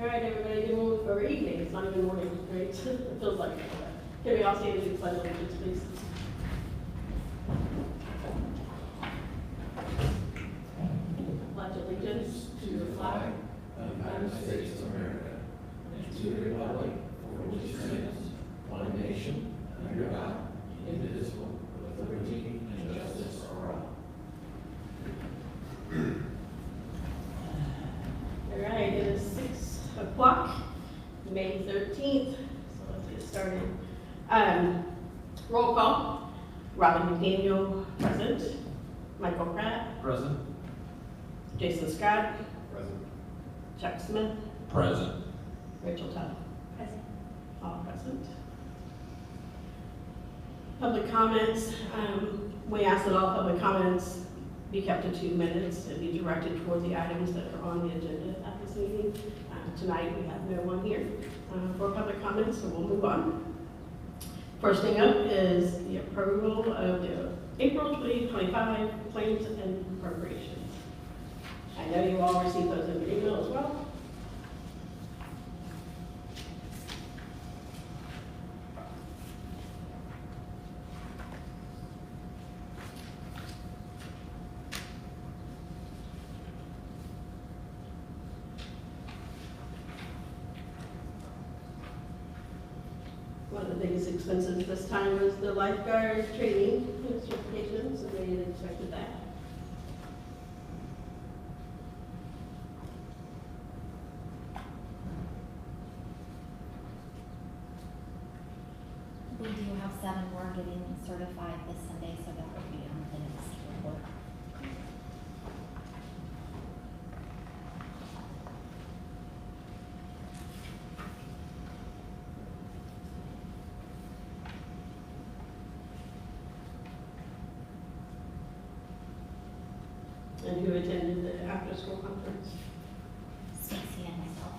All right, everybody, can move for evening. It's not even morning, right? It feels like it. Can we all stand and do pledge allegiance, please? Pledge allegiance to the flag of the United States of America, and to the republic for which it stands, one nation, under God, indivisible, with liberty and justice for all. All right, it is 6 o'clock, May 13th, so let's get started. Roll call. Robin McDaniel, present. Michael Pratt, Present. Jason Scott, Present. Chuck Smith, Present. Rachel Tuttle. Present. All present. Public comments. We ask that all public comments be kept to 2 minutes and be directed toward the items that are on the agenda at this meeting. Tonight we have no one here for public comments, so we'll move on. First thing up is the approval of the April 2025 claims and appropriations. I know you all received those in your email as well. One of the biggest expenses this time was the lifeguard training and certifications, and they had expected that. We do have 7 more getting certified this Sunday, so that will be on the next report. And who attended the after-school conference? Stacy and myself.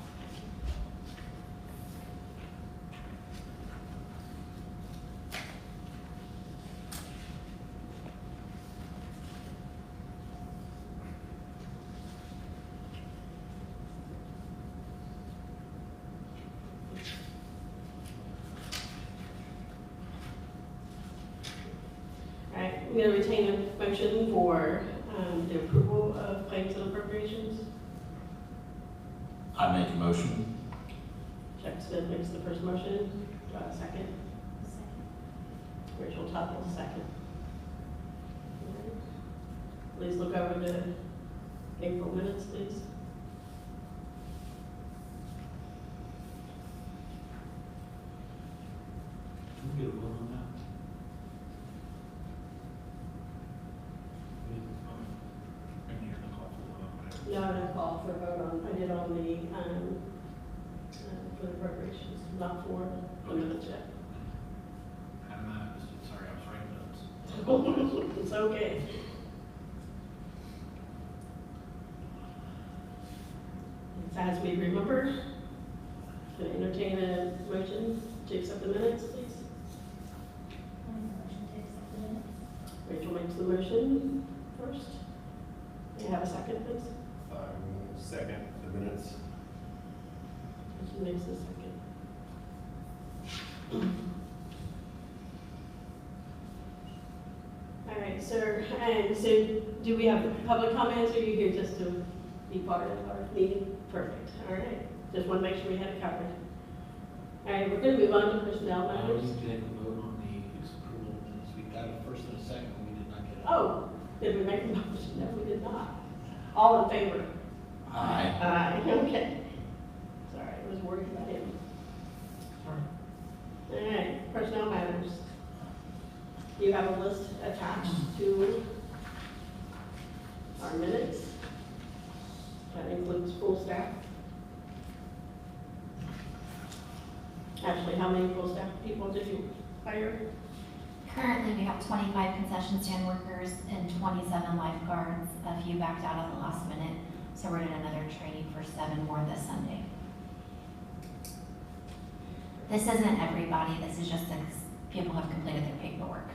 All right, I'm going to retain a motion for the approval of claims and appropriations. I make a motion. Chuck Smith makes the first motion. Do I have a second? Rachel Tuttle, second. All right. Please look over the April minutes, please. Can we get a vote on that? No, no call for a vote on, I did on the, for the appropriations, not for the minutes yet. Sorry, I was writing notes. It's okay. It's as we remember. Can I entertain a motion to accept the minutes, please? Motion to accept the minutes. Rachel makes the motion first. May I have a second, please? Second, the minutes. Rachel makes the second. All right, sir, and so do we have public comments, or are you here just to be part of our meeting? Perfect, all right. Just want to make sure we had it covered. All right, we're going to move on to personnel We matters. need to take a vote on the approval of minutes. We got a first and a second, we did not get it. Oh, did we make a motion? No, we did not. All in favor? Aye. Aye, okay. Sorry, I was worried about him. All right, personnel matters. You have a list attached to our minutes. That includes full staff. Actually, how many full staff people did you hire? Currently, we have 25 concession stand workers and 27 lifeguards. A few backed out at the last minute, so we're doing another training for 7 more this Sunday. This isn't everybody, this is just as people have completed their paperwork.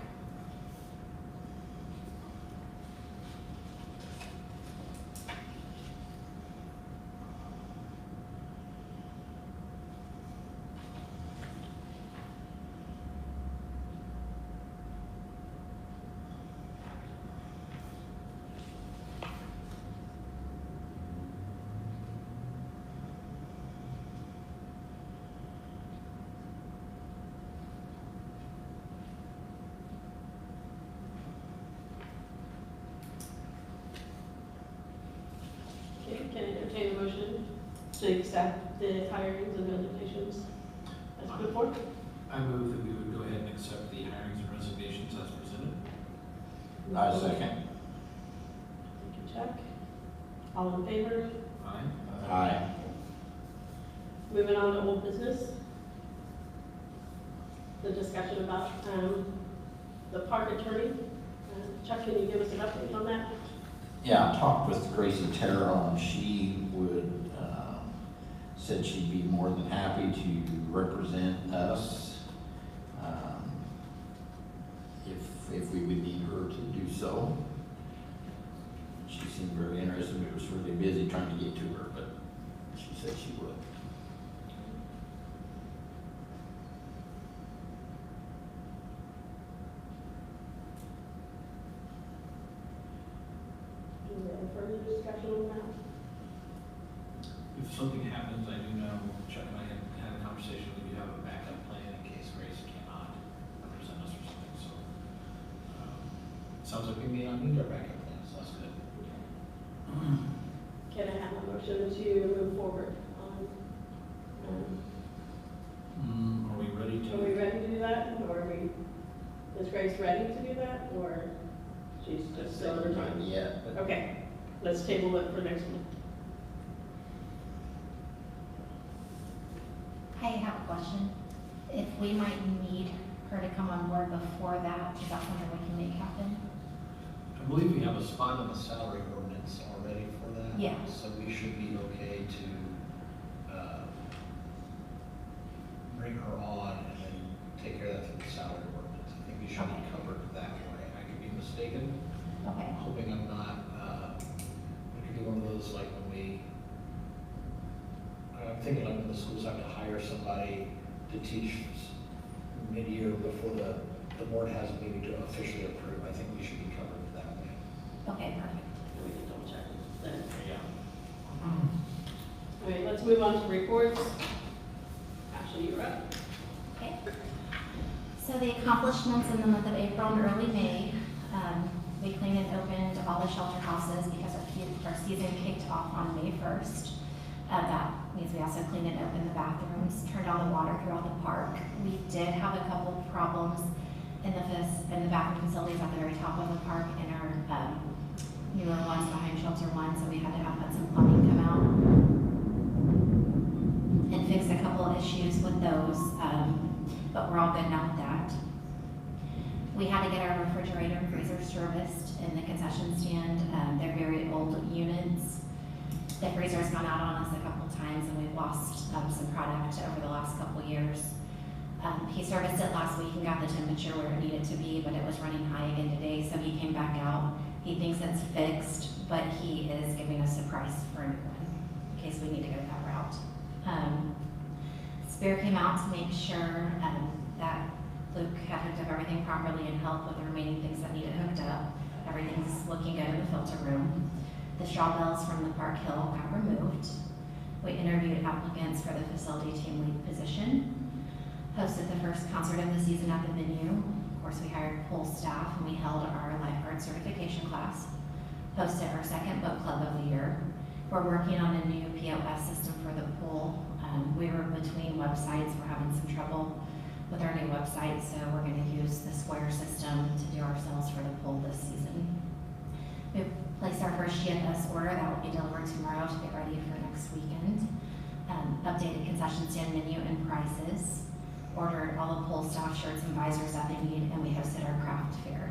can I entertain a motion to accept the hirings and resignations as put forth? I move that we would go ahead and accept the hirings and resignations as presented. I second. Thank you, Chuck. All in favor? Aye. Aye. Moving on to old business. The discussion about the park attorney. Chuck, can you give us an update on that? Yeah, I talked with Gracie Terrell, and she would, said she'd be more than happy to represent us, if we would need her to do so. She seemed very interested. We was really busy trying to get to her, but she said she would. Is there any further discussion on that? If something happens, I do know Chuck and I had a conversation, we do have a backup plan in case Grace cannot represent us or something, so. Sounds like we may not need our backup plan, so that's good. Can I have a motion to move forward on, Are we ready to? are we ready to do that? Or are we, is Grace ready to do that? Or she's just still in her time? yet, but Okay, let's table it for next month. I have a question. If we might need her to come on board before that, is that something we can make happen? I believe we have a spot in the salary ordinance already for that. Yeah. So we should be okay to, bring her on and then take care of that through the salary ordinance. I think we should be covered that way. I could be mistaken. Okay. I'm hoping I'm not, it could be one of those like when I'm thinking like when the schools have to hire somebody to teach mid-year before the board has a meeting to officially approve. I think we should be covered that way. Okay, perfect. We can double check then. Yeah. All right, let's move on to reports. Ashley, you're up. Okay. So the accomplishments in the month of April and early May, we cleaned and opened all the shelter houses because our season kicked off on May 1st. That means we also cleaned and opened the bathrooms, turned on the water throughout the park. We did have a couple of problems in the bathroom facilities at the very top of the park in our newer ones behind shelter one, so we had to have some plumbing come out and fix a couple of issues with those, but we're all good now with that. We had to get our refrigerator and freezer serviced in the concession stand. They're very old units. The freezer's gone out on us a couple times, and we've lost some product over the last couple years. He serviced it last week and got the temperature where it needed to be, but it was running high again today, so he came back out. He thinks it's fixed, but he is giving us a price for a new one in case we need to go that route. Spear came out to make sure that Luke had hooked up everything properly and helped with the remaining things that needed hooked up. Everything's looking good in the filter room. The straw bales from the Park Hill got removed. We interviewed applicants for the facility team lead position. Hosted the first concert of the season at the venue. Of course, we hired pool staff and we held our lifeguard certification class. Hosted our second book club of the year. We're working on a new POS system for the pool. We were between websites. We're having some trouble with our new website, so we're going to use the Square system to do our sales for the pool this season. We placed our first GFS order that will be delivered tomorrow to get ready for next weekend. Updated concession stand menu and prices. Ordered all the pool staff shirts and visors that they need, and we hosted our craft fair.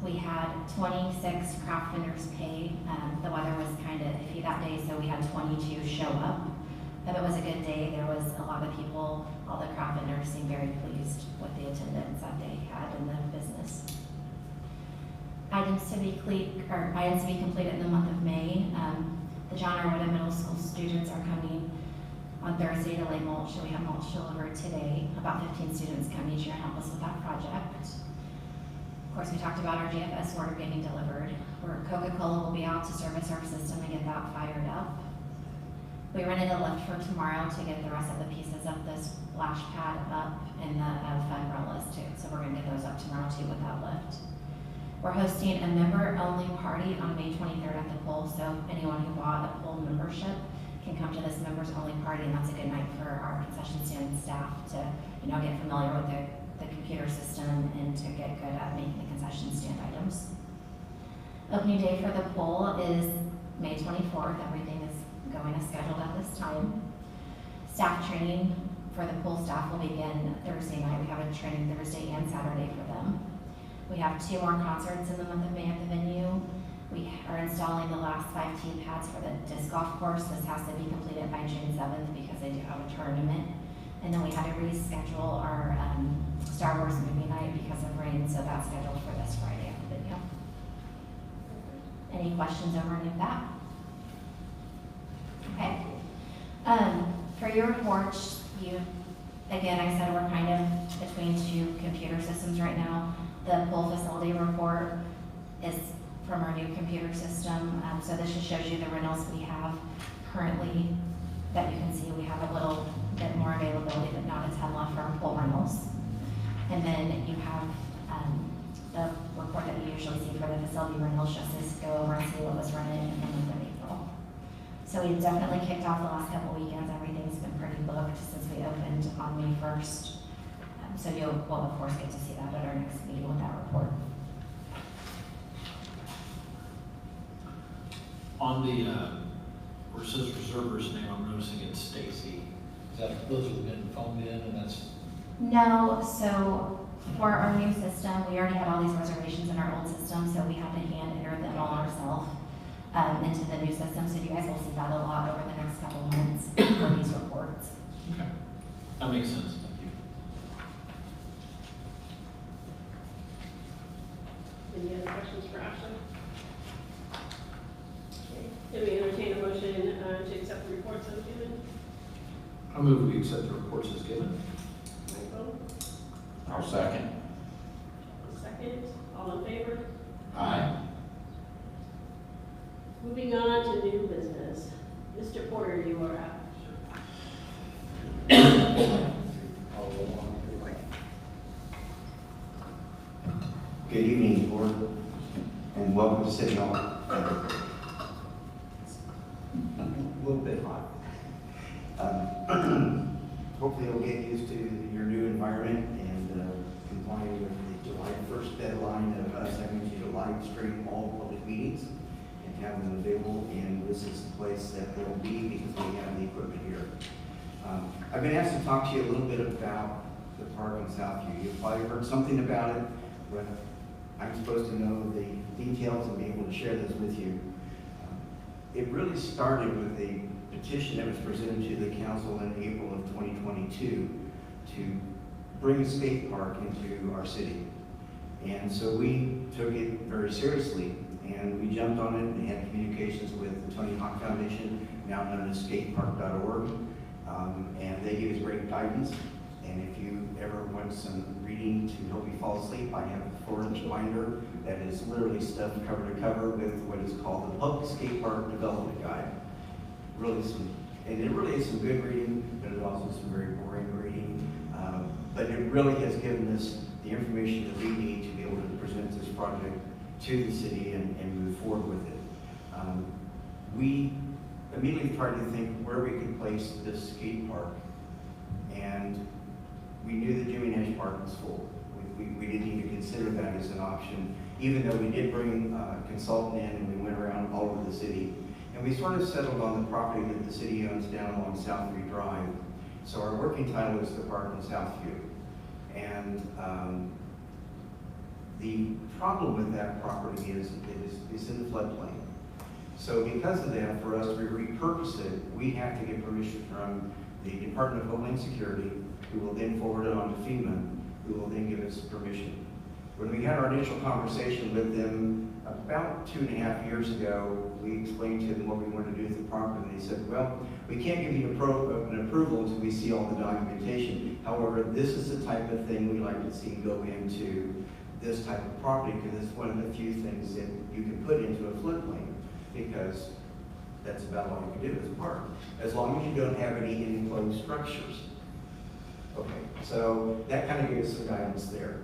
We had 26 craft vendors pay. The weather was kind of iffy that day, so we had 22 show up. But it was a good day. There was a lot of people. All the craft vendors seemed very pleased with the attendance that they had in the business. Items to be completed in the month of May. The John R. Wood Middle School students are coming on Thursday to lay mulch, and we have mulch delivered today. About 15 students come each year and help us with that project. Of course, we talked about our GFS order getting delivered, where Coca-Cola will be out to service our system and get that fired up. We rented a lift for tomorrow to get the rest of the pieces of this splash pad up and the umbrellas too. So we're gonna get those up tomorrow too with that lift. We're hosting a member-only party on May 23rd at the pool, so anyone who bought a pool membership can come to this members-only party, and that's a good night for our concession stand staff to, get familiar with the computer system and to get good at making the concession stand items. Opening day for the pool is May 24th. Everything is going as scheduled at this time. Staff training for the pool staff will begin Thursday night. We have a training Thursday and Saturday for them. We have 2 more concerts in the month of May at the venue. We are installing the last 5 tee pads for the disc golf course. This has to be completed by June 7th because they do have a tournament. And then we had to reschedule our Star Wars movie night because of rain, so that's scheduled for this Friday at the venue. Any questions over any of that? Okay. For your reports, again, I said we're kind of between 2 computer systems right now. The pool facility report is from our new computer system. So this just shows you the rentals we have currently that you can see. We have a little bit more availability, but not a ton left for our pool rentals. And then you have the report that you usually see for the facility rentals, just to go over and see what was rented in the month of April. So we've definitely kicked off the last couple weekends. Everything's been pretty booked since we opened on May 1st. So you'll, of course, get to see that at our next meeting with that report. On the, where it says reserver's name, I'm noticing it's Stacy. Is that, those have been phoned in and that's? No, so for our new system, we already had all these reservations in our old system, so we had to hand enter them all ourselves into the new system. So you guys will see that a lot over the next couple of months for these reports. Okay. That makes sense. Thank you. Any other questions for Ashley? Okay. Can we entertain a motion to accept the reports as given? I move we accept the reports as given. Michael? I'll second. Second. All in favor? Aye. Moving on to new business. Mr. Porter, you are up. Good evening, board, and welcome to City Hall. A little bit hot. Hopefully you'll get used to your new environment and complying with the July 1st deadline of us having to live stream all public meetings and have them available, and this is the place that they'll be because we have the equipment here. I've been asked to talk to you a little bit about the park in Southview. You've probably heard something about it, but I'm supposed to know the details and be able to share this with you. It really started with a petition that was presented to the council in April of 2022 to bring a skate park into our city. And so we took it very seriously, and we jumped on it and had communications with the Tony Hawk Foundation, now known as skatepark.org, and they give us great guidance. And if you ever want some reading to help you fall asleep, I have a 4-inch binder that is literally stuffed cover to cover with what is called the Public Skate Park Development Guide. It really is some good reading, but it's also some very boring reading. But it really has given us the information that we need to be able to present this project to the city and move forward with it. We immediately tried to think where we could place this skate park, and we knew that Jimmy Nash Park was full. We didn't even consider that as an option, even though we did bring a consultant in and we went around all over the city. And we sort of settled on the property that the city owns down along Southview Drive. So our working title is the park in Southview. And the problem with that property is it's in the floodplain. So because of that, for us to repurpose it, we have to get permission from the Department of Homeland Security, who will then forward it on to FEMA, who will then give us permission. When we had our initial conversation with them about 2.5 years ago, we explained to them what we wanted to do with the property, and they said, well, we can't give you an approval until we see all the documentation. However, this is the type of thing we like to see go into this type of property, because it's one of the few things that you can put into a floodplain, because that's about all you can do as a park, as long as you don't have any enclosed structures. Okay, so that kind of gave us some guidance there.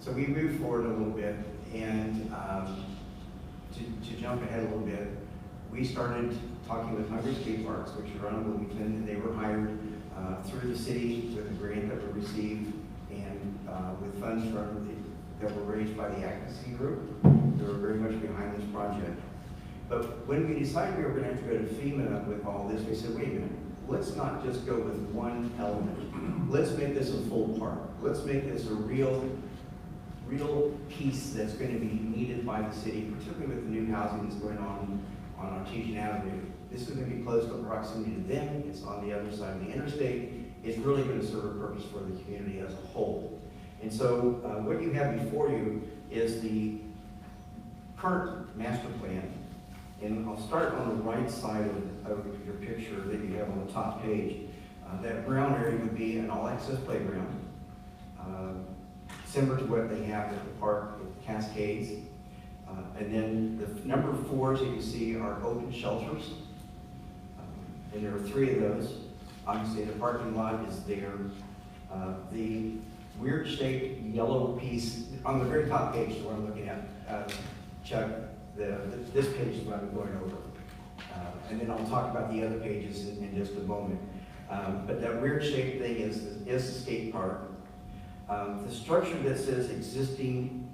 So we moved forward a little bit, And to jump ahead a little bit, we started talking with Hungry Skate Parks, which are on Bloomington, and they were hired through the city with a grant that we received and with funds that were raised by the advocacy group. They were very much behind this project. But when we decided we were going to have to go to FEMA with all this, we said, wait a minute, let's not just go with one element. Let's make this a full park. Let's make this a real piece that's going to be needed by the city, particularly with the new housing that's going on Artesian Avenue. This is going to be close to proximity to them. It's on the other side of the interstate. It's really going to serve a purpose for the community as a whole. And so what you have before you is the current master plan. And I'll start on the right side of your picture that you have on the top page. That brown area would be an all-access playground, similar to what they have at the park with Cascades. And then the number 4, as you can see, are open shelters. And there are 3 of those. Obviously, the parking lot is there. The weird-shaped yellow piece on the very top page, the one I'm looking at, Chuck, this page is what I'm going over. And then I'll talk about the other pages in just a moment. But that weird-shaped thing is the skate park. The structure that says existing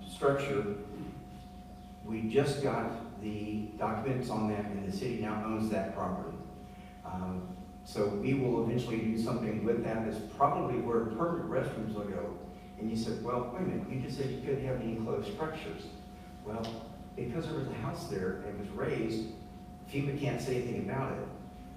structure, we just got the documents on that, and the city now owns that property. So we will eventually do something with that. That's probably where permanent restrooms will go. And you said, well, wait a minute, you just said you couldn't have any enclosed structures. Well, because there was a house there and it was raised, FEMA can't say anything about it.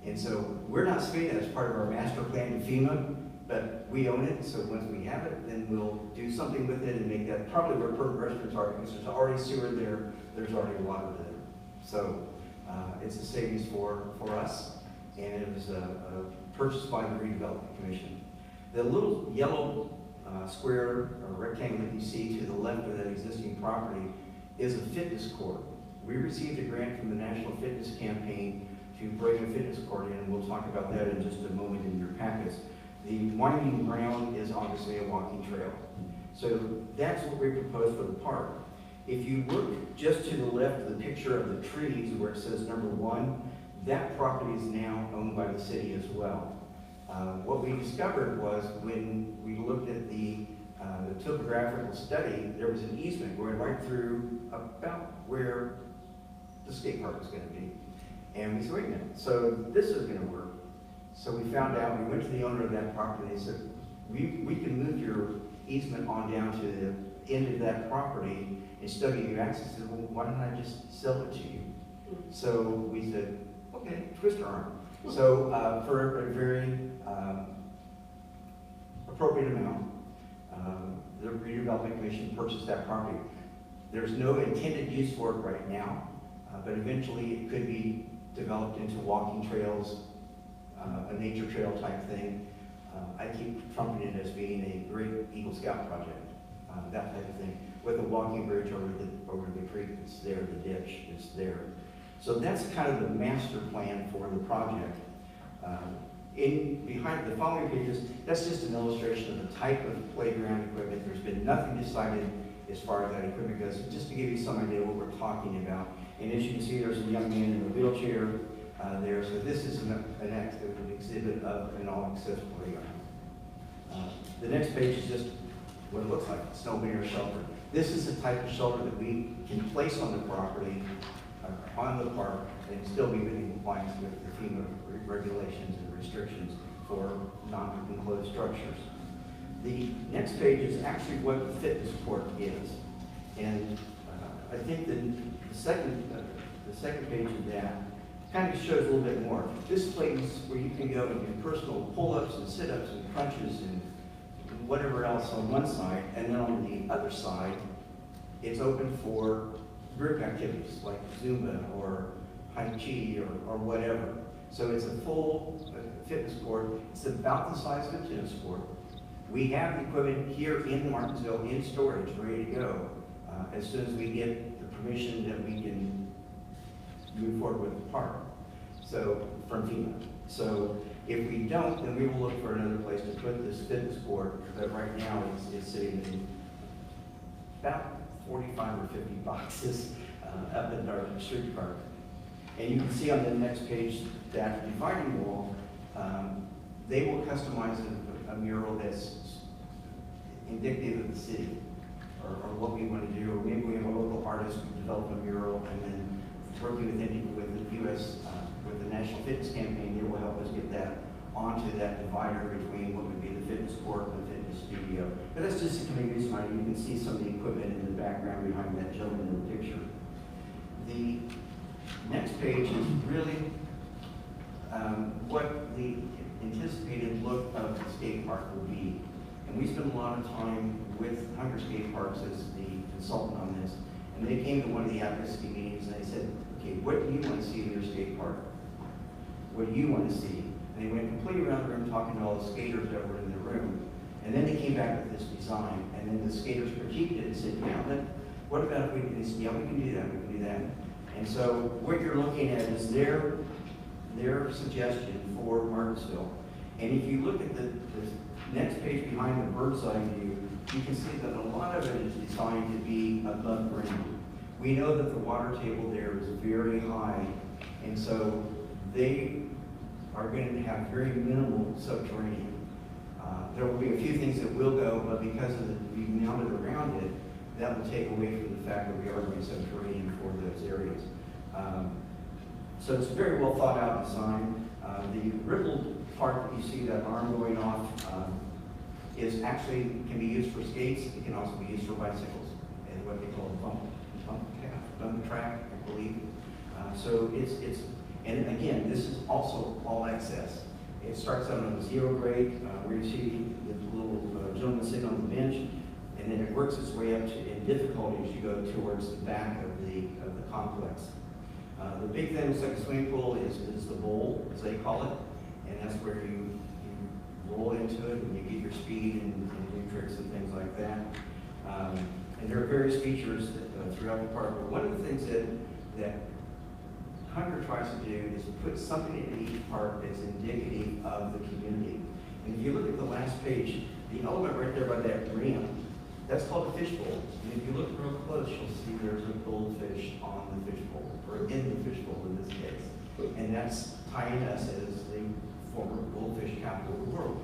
And so we're not saying that as part of our master plan to FEMA, but we own it. So once we have it, then we'll do something with it and make that probably where permanent restrooms are, because there's already sewer there, there's already water there. So it's a savings for us. And it was purchased by the Redevelopment Commission. The little yellow square or rectangle that you see to the left of that existing property is a fitness court. We received a grant from the National Fitness Campaign to bring a fitness court in, and we'll talk about that in just a moment in your packets. The winding ground is obviously a walking trail. So that's what we propose for the park. If you look just to the left of the picture of the trees where it says number 1, that property is now owned by the city as well. What we discovered was when we looked at the topographical study, there was an easement going right through about where the skate park was going to be. And we said, wait a minute, so this is going to work. So we found out, we went to the owner of that property, and they said, we can move your easement on down to the end of that property and still give you access. I said, well, why don't I just sell it to you? So we said, okay, twist our arm. So for a very appropriate amount, the Redevelopment Commission purchased that property. There's no intended use for it right now, but eventually it could be developed into walking trails, a nature trail type thing. I keep trumpeting it as being a great Eagle Scout project, that type of thing, with a walking bridge over the creek that's there, the ditch is there. So that's kind of the master plan for the project. Behind the following pages, that's just an illustration of the type of playground equipment. There's been nothing decided as far as that equipment goes, just to give you some idea of what we're talking about. And as you can see, there's a young man in a wheelchair there. So this is an exhibit of an all-access playground. The next page is just what it looks like, snow barrier shelter. This is the type of shelter that we can place on the property, on the park, and still be within compliance with the FEMA regulations and restrictions for non-enclosed structures. The next page is actually what the fitness court is. And I think that the second page of that kind of shows a little bit more. This place where you can go and do personal pull-ups and sit-ups and crunches and whatever else on one side, and then on the other side, it's open for group activities like Zumba or Tai Chi or whatever. So it's a full fitness court. It's about the size of a tennis court. We have the equipment here in Martinsville in storage, ready to go, as soon as we get the permission that we can move forward with the park. So, from FEMA. So if we don't, then we will look for another place to put this fitness court that right now is sitting in about 45 or 50 boxes up at our street park. And you can see on the next page that dividing wall, they will customize a mural that's indicative of the city, or what we want to do, or maybe we have a local artist who develop a mural, and then working with the U.S. With the National Fitness Campaign, they will help us get that onto that divider between what would be the fitness court and the fitness studio. But that's just to kind of use my, you can see some of the equipment in the background behind that gentleman in the picture. The next page is really what the anticipated look of the skate park will be. And we spent a lot of time with Hunger Skate Parks as the consultant on this. And they came to one of the advocacy meetings and they said, okay, what do you want to see in your skate park? What do you want to see? And they went completely around the room talking to all the skaters that were in the room. And then they came back with this design. And then the skaters critiqued it and said, yeah, what about if we can, yeah, we can do that, we can do that. And so what you're looking at is their suggestion for Martinsville. And if you look at the next page behind the bird's eye view, you can see that a lot of it is designed to be above ground. We know that the water table there is very high, and so they are going to have very minimal subterranean. There will be a few things that will go, but because of the we mounted around it, that will take away from the fact that we are going subterranean for those areas. So it's a very well thought out design. The rippled part that you see, that arm going off, is actually can be used for skates. It can also be used for bicycles, and what they call a bump track, I believe. So it's and again, this is also all access. It starts out on a 0 grade, where you see the little gentleman sitting on the bench, and then it works its way up to in difficulty as you go towards the back of the complex. The big thing that's like a swimming pool is the bowl, as they call it, and that's where you roll into it and you get your speed and new tricks and things like that. And there are various features throughout the park. But one of the things that Hunger tries to do is put something in each park that's indicative of the community. And if you look at the last page, the element right there by that rim, that's called a fishbowl. And if you look real close, you'll see there's a goldfish on the fishbowl, or in the fishbowl in this case. And that's tying us as the former goldfish capital of the world.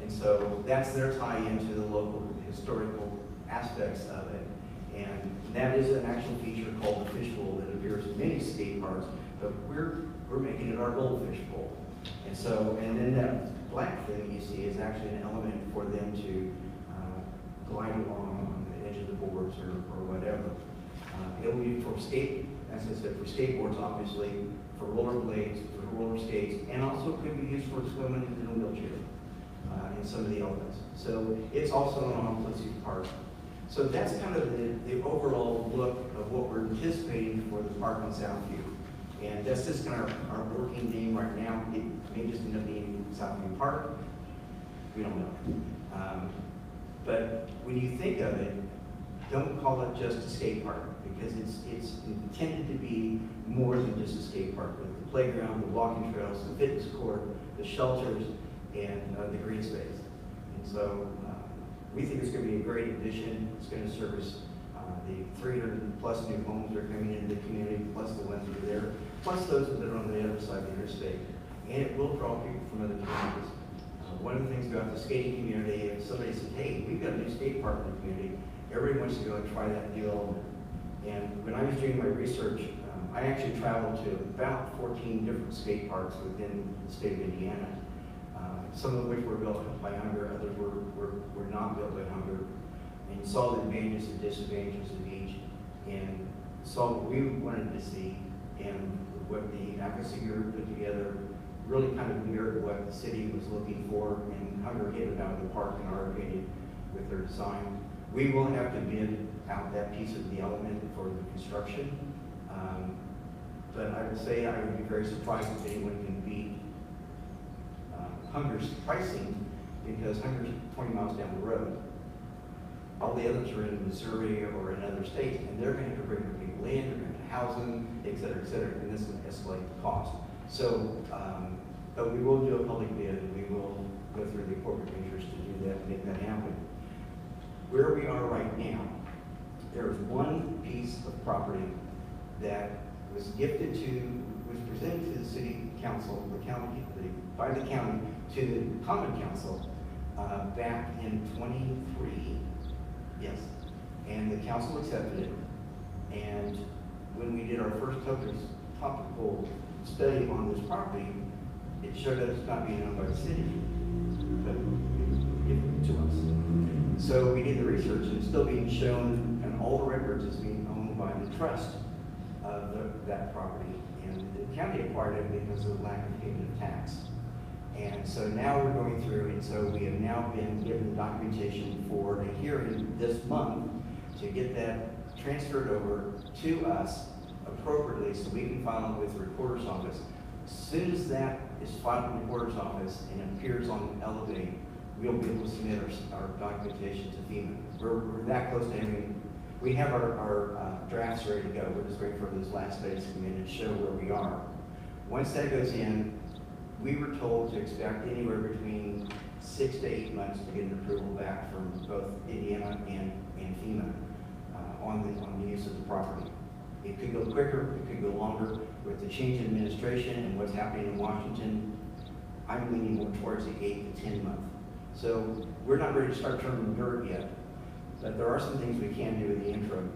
And so that's their tie into the local historical aspects of it. And that is an actual feature called the fishbowl that appears in many skate parks, but we're making it our goldfish bowl. And so, and then that black thing you see is actually an element for them to glide along on the edge of the boards or whatever. It will be for as I said, for skateboards, obviously, for rollerblades, for roller skates, and also could be used for swimming in a wheelchair in some of the elements. So it's also an all-inclusive park. So that's kind of the overall look of what we're anticipating for the park in Southview. And that's just kind of our working name right now. It may just end up being Southview Park. We don't know. But when you think of it, don't call it just a skate park, because it's intended to be more than just a skate park, with the playground, the walking trails, the fitness court, the shelters, and the green space. And so we think it's going to be a great addition. It's going to service the 300 plus new homes that are coming into the community, plus the ones that are there, plus those that are on the other side of the interstate. And it will draw people from other communities. One of the things about the skating community, if somebody says, hey, we've got a new skate park in the community, everybody wants to go and try that new element. And when I was doing my research, I actually traveled to about 14 different skate parks within the state of Indiana. Some of which were built by Hunger, others were not built by Hunger, and saw the advantages and disadvantages of each, and saw what we wanted to see, and what the advocacy group put together really kind of mirrored what the city was looking for, and Hunger hit it out of the park, in our opinion, with their design. We will have to bid out that piece of the element for the construction, but I would say I would be very surprised if anyone can beat Hunger's pricing, because Hunger's 20 miles down the road. All the others are in Missouri or in other states, and they're going to have to bring their people in, they're going to house them, et cetera, and this is going to escalate the cost. So, but we will do a public bid, and we will go through the corporate interest to do that and make that happen. Where we are right now there was one piece of property that was presented to the city council, by the county to the common council back in 23, yes. And the council accepted it. And when we did our first topical study on this property, it showed us it's not being owned by the city, but given to us. So we did the research, and it's still being shown in all the records as being owned by the trust of that property. And the county acquired it because of the lack of payment of tax. And so now we're going through, and so we have now been given the documentation for a hearing this month to get that transferred over to us appropriately so we can file it with the recorder's office. As soon as that is filed in the recorder's office and appears on Elevate, we'll be able to submit our documentation to FEMA. We're that close to having, we have our drafts ready to go. We're just waiting for those last studies to come in and show where we are. Once that goes in, we were told to expect anywhere between 6 to 8 months to get an approval back from both Indiana and FEMA on the use of the property. It could go quicker, it could go longer. With the change in administration and what's happening in Washington, I'm leaning more towards the 8 to 10 month. So we're not ready to start turning dirt yet, but there are some things we can do in the interim.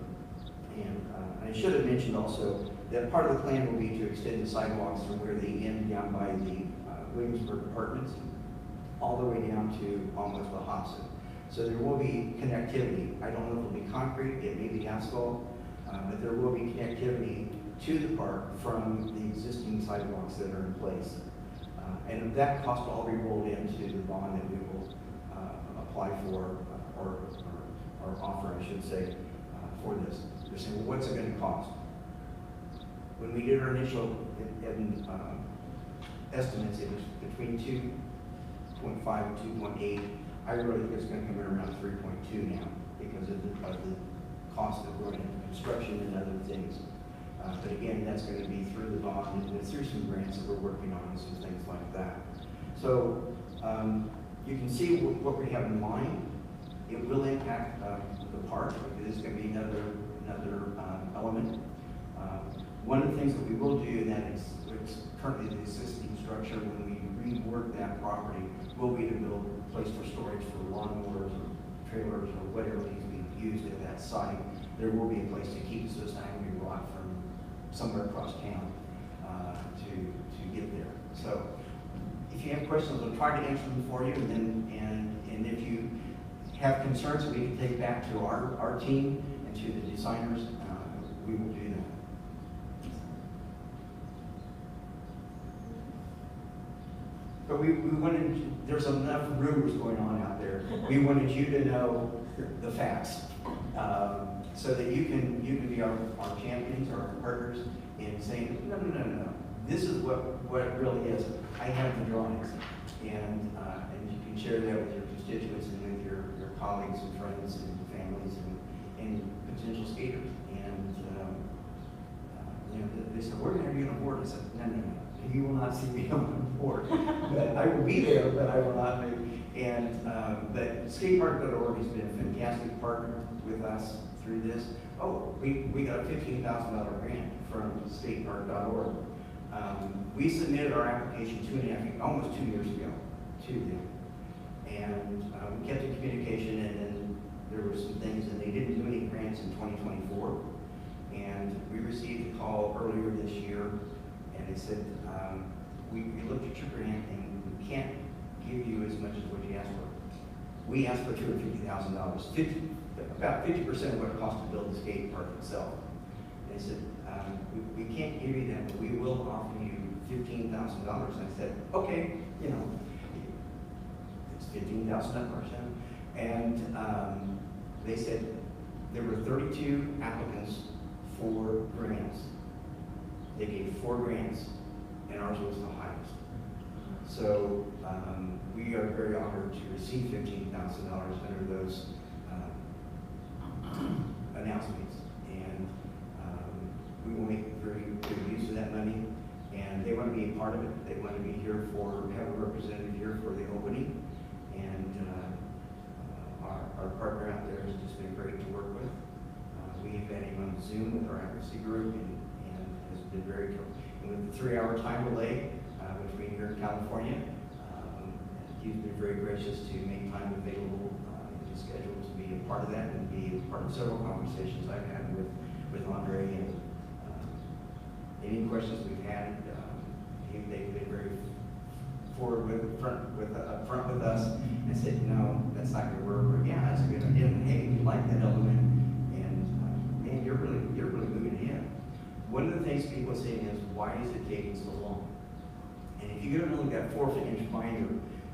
And I should have mentioned also that part of the plan will be to extend the sidewalks from where they end down by the Williamsburg Apartments all the way down to almost the Hobson. So there will be connectivity. I don't know if it'll be concrete, it may be asphalt, but there will be connectivity to the park from the existing sidewalks that are in place. And that cost will all be rolled into the bond that we will apply for, or offer, I should say, for this. They're saying, well, what's it going to cost? When we did our initial estimates, it was between 2.5 and 2.8. I really think it's going to come in around 3.2 now because of the cost of going into construction and other things. But again, that's going to be through the bond and through some grants that we're working on and some things like that. So you can see what we have in mind. It will impact the park. It is going to be another element. One of the things that we will do that is currently the existing structure when we rework that property will be to build a place for storage for lawnmowers or trailers or whatever needs to be used at that site. There will be a place to keep Swiss Angry Rock from somewhere across town to get there. So if you have questions, I'll try to answer them for you, and if you have concerns that we can take back to our team and to the designers, we will do that. But we wanted, there's enough rumors going on out there. We wanted you to know the facts, so that you can be our champions, our partners in saying, no. This is what it really is. I have the drawings, and you can share that with your constituents and with your colleagues and friends and families and potential skaters. And they said, we're going to be on board. I said, no. You will not see me on board. But I will be there, but I will not be. And but skatepark.org has been a fantastic partner with us through this. Oh, we got a $15,000 grant from skatepark.org. We submitted our application almost 2 years ago to them. And we kept in communication, and then there were some things, and they didn't do any grants in 2024. And we received a call earlier this year, and they said, we looked at your grant, and we can't give you as much as what you asked for. We asked for $250,000, about 50% of what it costs to build the skate park itself. They said, we can't give you that, but we will offer you $15,000. And I said, okay, it's $15,000. And they said there were 32 applicants for grants. They gave 4 grants, and ours was the highest. So we are very honored to receive $15,000 under those announcements. And we will make very good use of that money. And they want to be a part of it. They want to be here have a representative here for the opening. And our partner out there has just been great to work with. We have had him on Zoom with our advocacy group and has been very, and with the 3-hour time delay between here in California, he's been very gracious to make time available in his schedule to be a part of that and be a part of several conversations I've had with Andre. And any questions we've had, they've been very forward up front with us and said, no, that's not going to work. Or, yeah, that's a good idea. And, hey, we like that element, and man, you're really moving ahead. One of the things people are saying is, why is it taking so long? And if you go and look at that 4-inch binder,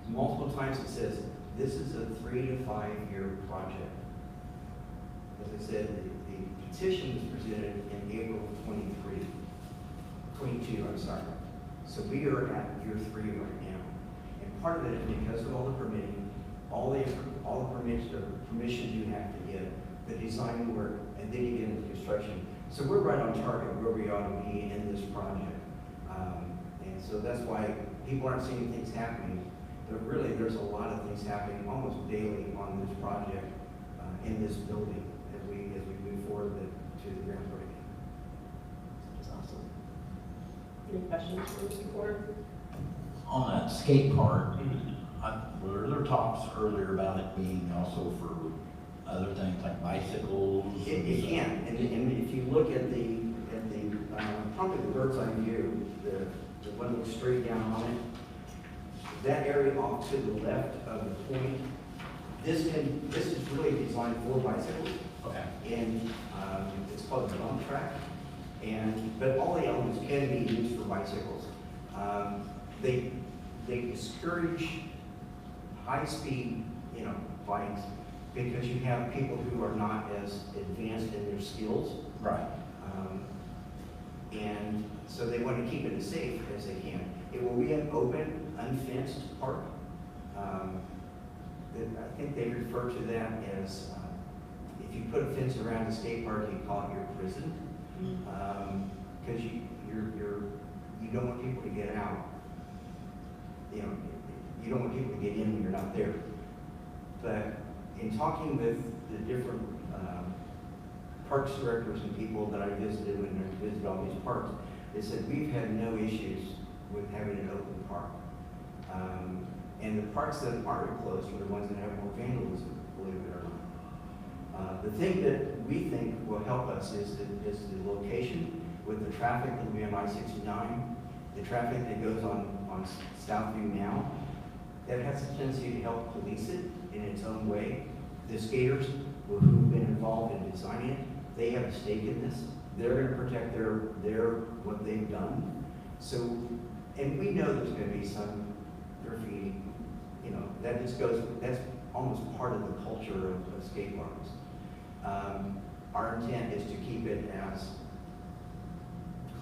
multiple times it says, this is a 3 to 5 year project. As I said, the petition was presented in April of 22, I'm sorry. So we are at year 3 right now. And part of it is because of all the permitting, all the permissions you have to get, the design work, and then you get into construction. So we're right on target where we ought to be in this project. And so that's why people aren't seeing things happening. But really, there's a lot of things happening almost daily on this project in this building as we move forward to the groundbreaking. That's awesome. Any questions for Mr. Porter? On that skate park, were there talks earlier about it being also for other things like bicycles? It can, and if you look at the probably the bird's eye view, the one that looks straight down on it, that area off to the left of the point, this is really designed for bicycles. Okay. And it's called a bump track. But all the elements can be used for bicycles. They discourage high-speed, bikes because you have people who are not as advanced in their skills. Right. And so they want to keep it as safe as they can. It will be an open, unfenced park. I think they refer to that as, if you put a fence around a skate park, you call it your prison. Because you don't want people to get out. You don't want people to get in when you're not there. But in talking with the different parks directors and people that I visited when I visited all these parks, they said we've had no issues with having an open park. And the parks that aren't closed are the ones that have more vandalism, believe it or not. The thing that we think will help us is the location with the traffic that will be on I-69, the traffic that goes on Southview now, that has a tendency to help police it in its own way. The skaters who've been involved in designing it, they have a stake in this. They're going to protect what they've done. So, and we know there's going to be some graffiti, that's almost part of the culture of skate parks. Our intent is to keep it as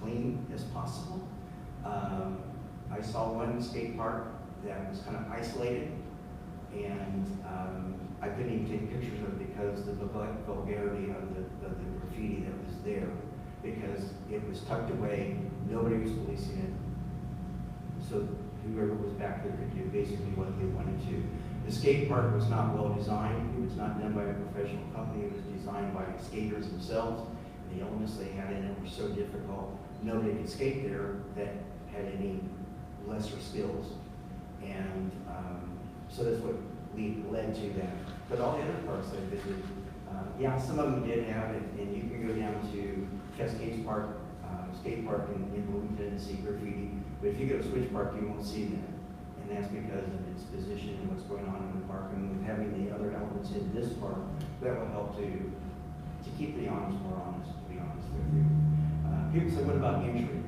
clean as possible. I saw one skate park that was kind of isolated, and I couldn't even take pictures of it because of the vulgarity of the graffiti that was there, because it was tucked away, nobody was policing it, so whoever was back there could do basically what they wanted to. The skate park was not well designed. It was not done by a professional company. It was designed by skaters themselves. And the elements they had in it were so difficult, nobody could skate there that had any lesser skills. And so that's what led to that. But all the other parks I visited, yeah, some of them did have it, and you can go down to Cascades Park, skate park in Bloomington and see graffiti. But if you go to Switch Park, you won't see that. And that's because of its position and what's going on in the park. And with having the other elements in this park, that will help to keep the honest more honest, to be honest with you. People say, what about injury?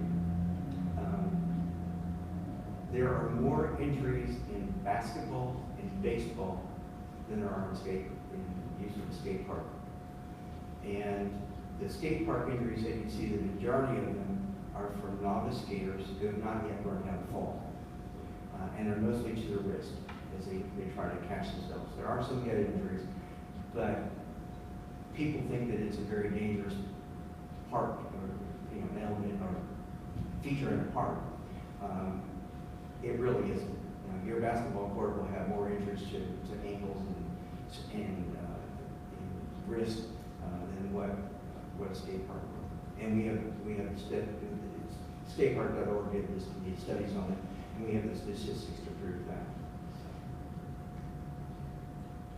There are more injuries in basketball and baseball than there are in using the skate park. And the skate park injuries that you see, the majority of them are from novice skaters who have not yet learned how to fall. And they're mostly to the wrist as they try to catch themselves. There are some head injuries, but people think that it's a very dangerous part or an element or feature in a park. It really isn't. Your basketball court will have more injuries to ankles and wrist than what what a skate park will. And we have skatepark.org did these studies on it, and we have the statistics to prove that.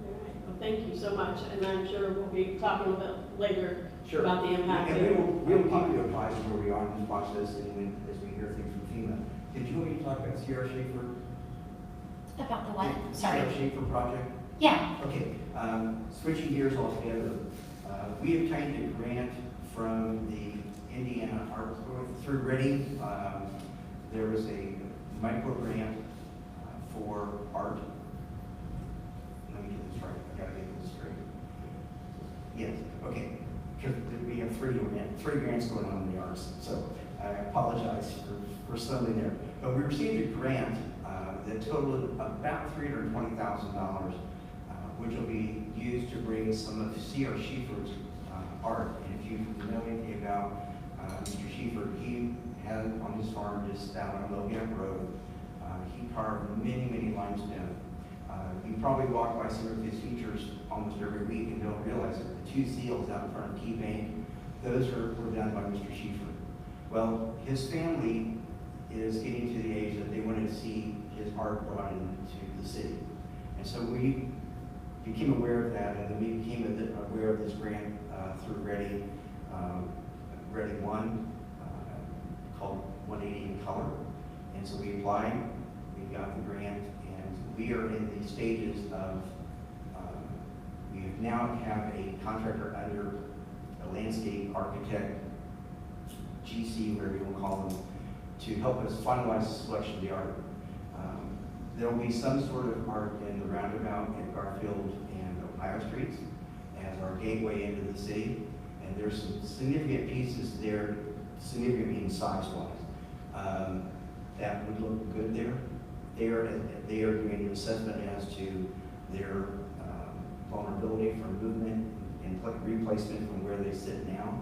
All right, well, thank you so much, and I'm sure we'll be talking a bit later Sure. about the impact. And we'll keep you apprised of where we are in this process, and as we hear things from FEMA. Did you want me to talk about Sierra Schaefer? About the what? Sorry. Sierra Schaefer project? Yeah. Okay, switching gears altogether, we obtained a grant from the Indiana Art through Ready. There was a micro grant for art. Let me get this right. I gotta get this straight. Yes. Okay. Because we have three grants going on in the arts, so I apologize for stumbling there. But we received a grant that totaled about $320,000, which will be used to bring some of C.R. Schieffer's art. And if you know anything about Mr. Schieffer, he had on his farm just out on Logan Road, he carved many limestone. You probably walk by some of his features almost every week and don't realize it. The two seals out in front of Key Bank, those were done by Mr. Schieffer. Well, his family is getting to the age that they wanted to see his art brought into the city. And so we became aware of that, and then we became aware of this grant through Ready 1, called 180 in Color. And so we applied, we got the grant, and we are in the stages of, we now have a contractor under a landscape architect, GC, whatever you want to call them, to help us finalize the selection of the art. There will be some sort of art in the roundabout in Garfield and Ohio Streets as our gateway into the city. And there's some significant pieces there, significant meaning size-wise, that would look good there. They are doing an assessment as to their vulnerability for movement and replacement from where they sit now.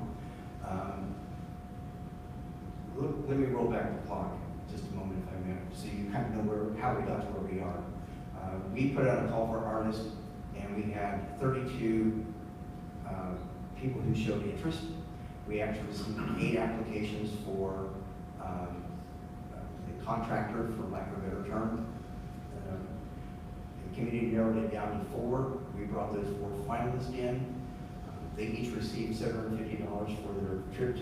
Let me roll back the clock just a moment, if I may, so you kind of know how we got to where we are. We put out a call for artists, and we had 32 people who showed interest. We actually received 8 applications for the contractor, for lack of a better term. The community narrowed it down to 4. We brought those 4 finalists in. They each received $750 for their trip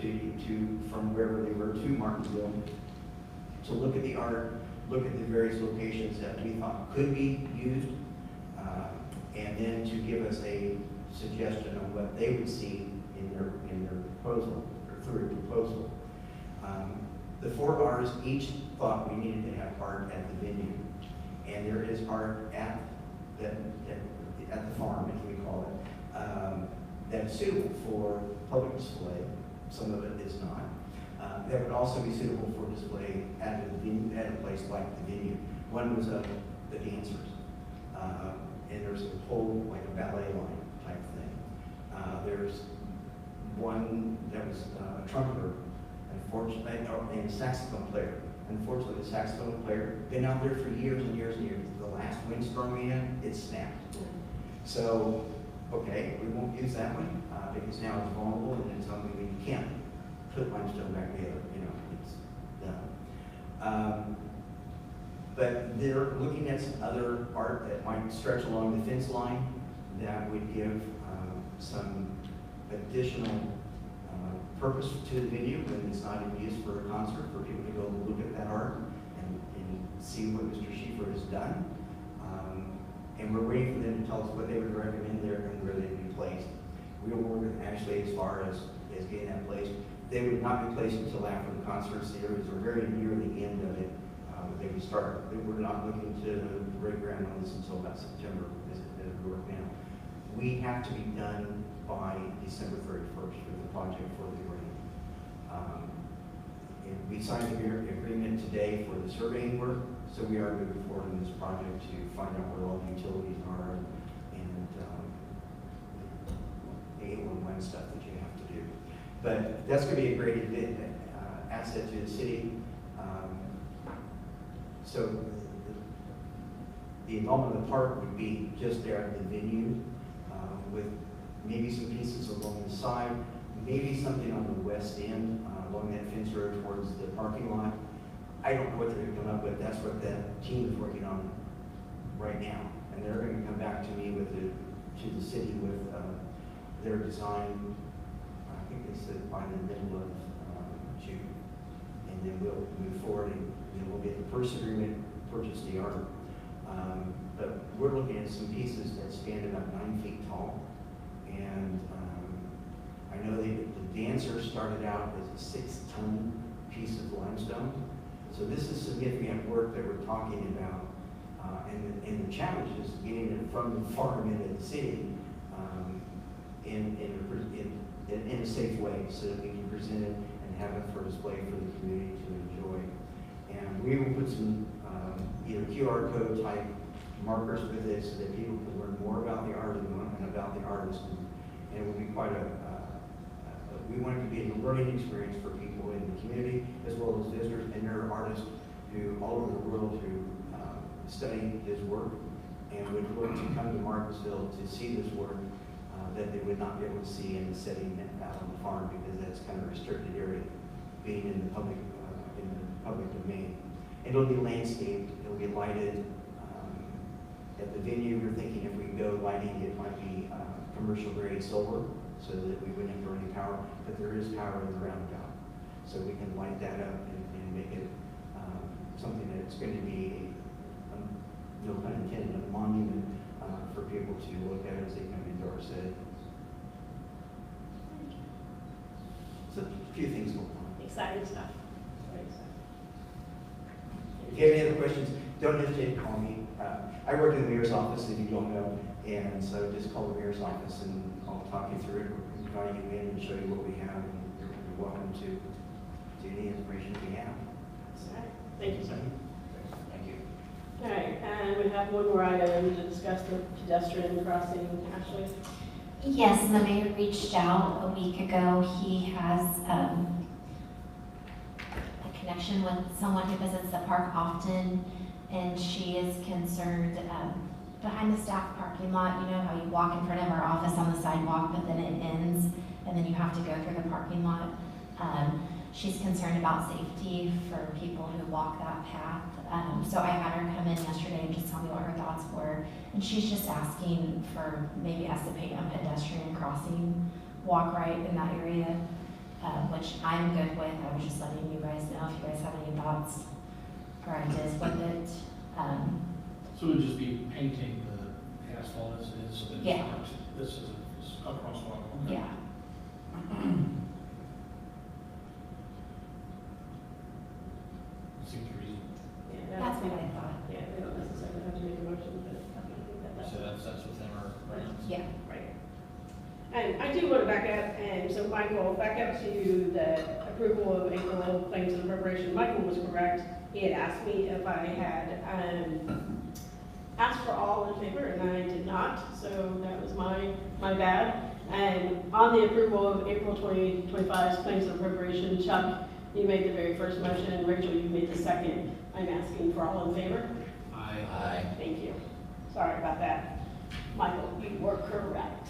from wherever they were to Martinsville to look at the art, look at the various locations that we thought could be used, and then to give us a suggestion on what they would see in their proposal, or through a proposal. The 4 artists each thought we needed to have art at the venue, and there is art at the farm, as we call it, that's suitable for public display. Some of it is not. That would also be suitable for display at a place like the venue. One was the dancers, and there's a whole, like a ballet line type thing. There's one that was a trumpeter, and a saxophone player. Unfortunately, the saxophone player been out there for years and years and years. The last windstorm we had, it snapped. So, okay, we won't use that one because now it's vulnerable and it's something we can't put limestone back together. You know, it's done. But they're looking at some other art that might stretch along the fence line that would give some additional purpose to the venue when it's not in use for a concert, for people to go look at that art and see what Mr. Schieffer has done. And we're waiting for them to tell us what they would recommend there and where they'd be placed. We'll work with Ashley as far as getting that placed. They would not be placed until after the concert series or very near the end of it. They would start. We're not looking to break ground on this until about September as we work now. We have to be done by December 31st with the project for the grant. And we signed the agreement today for the surveying work. So we are moving forward in this project to find out where all the utilities are and the 811 stuff that you have to do. But that's going to be a great asset to the city. So the involvement of the park would be just there at the venue with maybe some pieces along the side. maybe something on the west end, along that fence road towards the parking lot. I don't know what they're gonna come up with, that's what that team is working on right now. And they're gonna come back to me to the city with their design, I think they said by the middle of June. And then we'll move forward and then we'll get the purchase agreement, purchase the art. But we're looking at some pieces that stand about 9 feet tall. And I know the dancer started out as a 6-ton piece of limestone. So this is significant work that we're talking about. And the challenge is getting it from the farm into the city in a safe way so that we can present it and have it for display for the community to enjoy. And we will put some either QR code type markers with it so that people can learn more about the art and about the artist. And it will be quite we want it to be a learning experience for people in the community as well as visitors, and there are artists who all over the world who study his work and would look to come to Martinsville to see this work that they would not be able to see in the setting out on the farm because that's kind of a restricted area being in the public domain. And it'll be landscaped, it'll be lighted. At the venue, we're thinking if we go lighting, it might be commercial grade solar so that we wouldn't have to run any power, but there is power in the roundabout. So we can light that up and make it something that's going to be, no pun intended, a monument for people to look at as they come into our city. So a few things going on. Exciting stuff. Very exciting. If you have any other questions, don't hesitate to call me. I work in the mayor's office, if you don't know, and so just call the mayor's office and I'll talk you through it. We'll invite you in and show you what we have, and you're welcome to any information we have. All right. Thank you, sir. Thank you. All right, and we have one more item to discuss, the pedestrian crossing. Ashley? Yes, the mayor reached out a week ago. He has a connection with someone who visits the park often, and she is concerned behind the staff parking lot. You know how you walk in front of our office on the sidewalk, but then it ends, and then you have to go through the parking lot. She's concerned about safety for people who walk that path. So I had her come in yesterday and just tell me what her thoughts were. And she's just asking for maybe us to pay a pedestrian crossing walk right in that area, which I'm good with. I was just letting you guys know if you guys have any thoughts or ideas with it. So it would just be painting the asphalt as it is, so that Yeah. this is a crosswalk. Okay. Yeah. Seems reasonable. Yeah, That's what I thought. Yeah, they don't necessarily have to make a motion, but I think that's. So that's within our plans. Yeah. Right. And I do want to back up, and so Michael, back up to the approval of April claims and appropriation. Michael was correct. He had asked me if I had asked for all in favor, and I did not, so that was my bad. And on the approval of April 2025's claims and appropriation, Chuck, you made the very first motion, and Rachel, you made the second. I'm asking for all in favor. Aye. Thank you. Sorry about that. Michael, you were correct.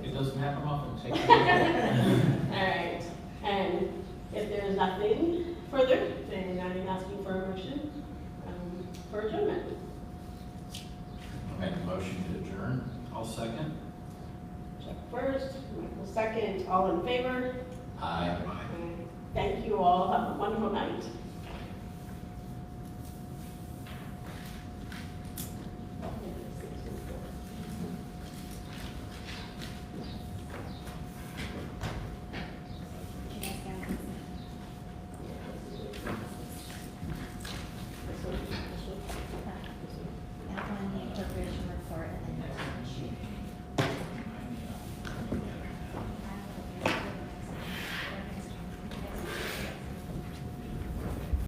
It doesn't happen often. Take it. All right, and if there's nothing further, then I'm asking for a motion for adjournment. I'll make a motion to adjourn. I'll second. Chuck first, Michael second, all in favor? Aye.